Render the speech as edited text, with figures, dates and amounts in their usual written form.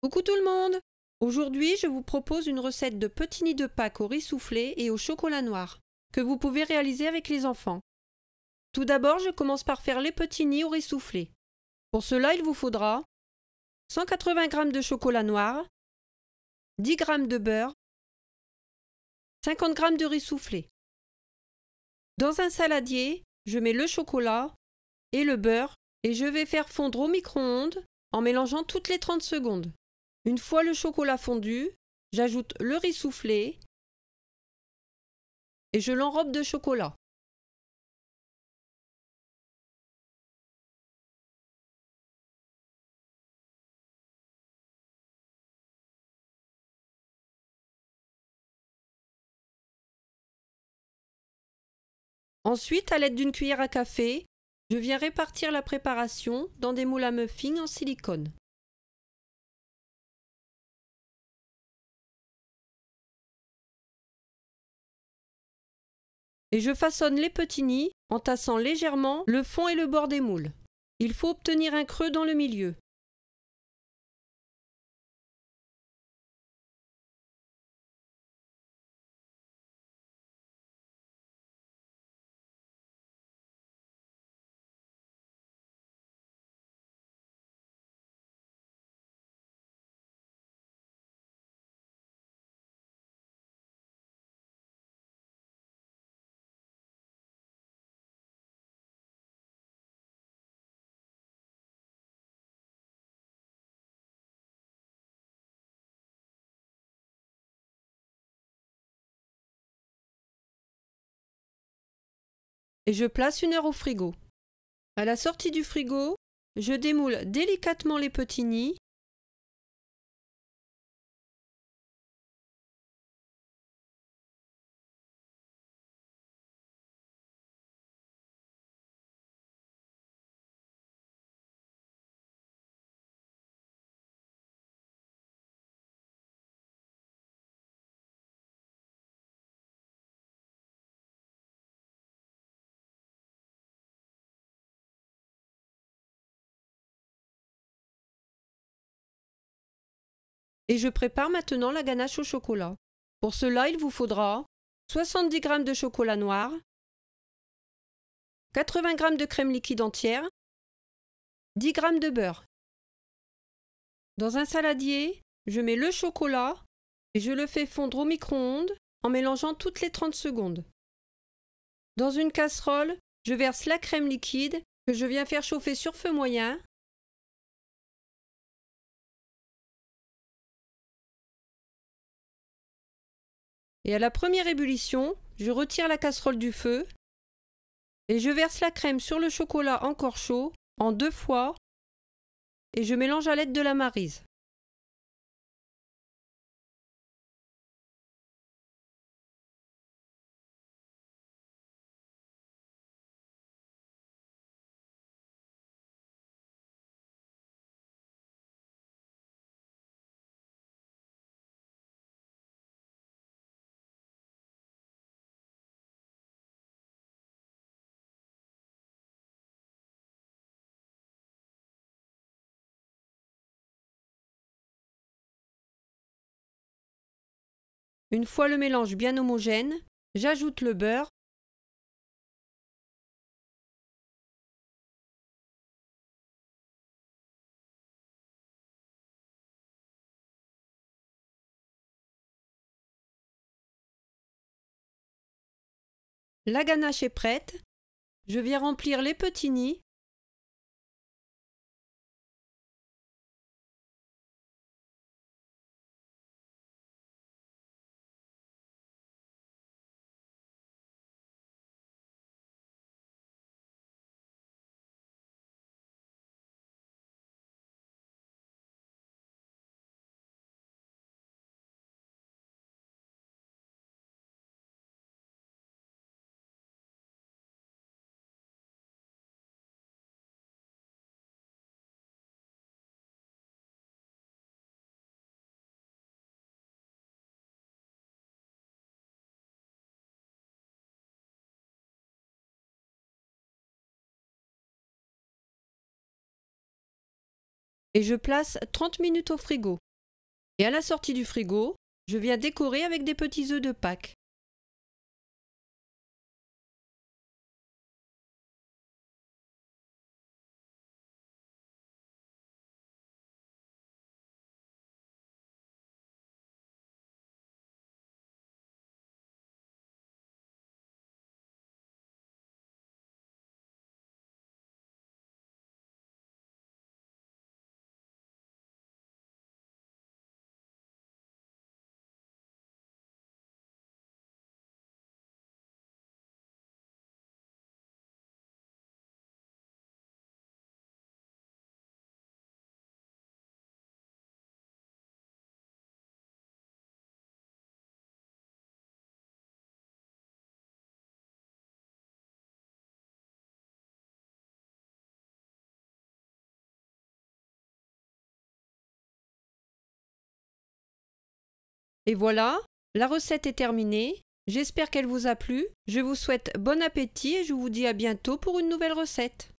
Coucou tout le monde! Aujourd'hui, je vous propose une recette de petits nids de Pâques au riz soufflé et au chocolat noir, que vous pouvez réaliser avec les enfants. Tout d'abord, je commence par faire les petits nids au riz soufflé. Pour cela, il vous faudra 180 g de chocolat noir, 10 g de beurre, 50 g de riz soufflé. Dans un saladier, je mets le chocolat et le beurre et je vais faire fondre au micro-ondes en mélangeant toutes les 30 secondes. Une fois le chocolat fondu, j'ajoute le riz soufflé et je l'enrobe de chocolat. Ensuite, à l'aide d'une cuillère à café, je viens répartir la préparation dans des moules à muffins en silicone. Et je façonne les petits nids en tassant légèrement le fond et le bord des moules. Il faut obtenir un creux dans le milieu. Et je place 1 heure au frigo. À la sortie du frigo, je démoule délicatement les petits nids et je prépare maintenant la ganache au chocolat. Pour cela, il vous faudra 70 g de chocolat noir, 80 g de crème liquide entière, 10 g de beurre. Dans un saladier, je mets le chocolat et je le fais fondre au micro-ondes en mélangeant toutes les 30 secondes. Dans une casserole, je verse la crème liquide que je viens faire chauffer sur feu moyen. Et à la première ébullition, je retire la casserole du feu et je verse la crème sur le chocolat encore chaud en 2 fois et je mélange à l'aide de la maryse. Une fois le mélange bien homogène, j'ajoute le beurre la ganache est prête. Je viens remplir les petits nids. Et je place 30 minutes au frigo. Et à la sortie du frigo, je viens décorer avec des petits œufs de Pâques. Et voilà, la recette est terminée. J'espère qu'elle vous a plu. Je vous souhaite bon appétit et je vous dis à bientôt pour une nouvelle recette.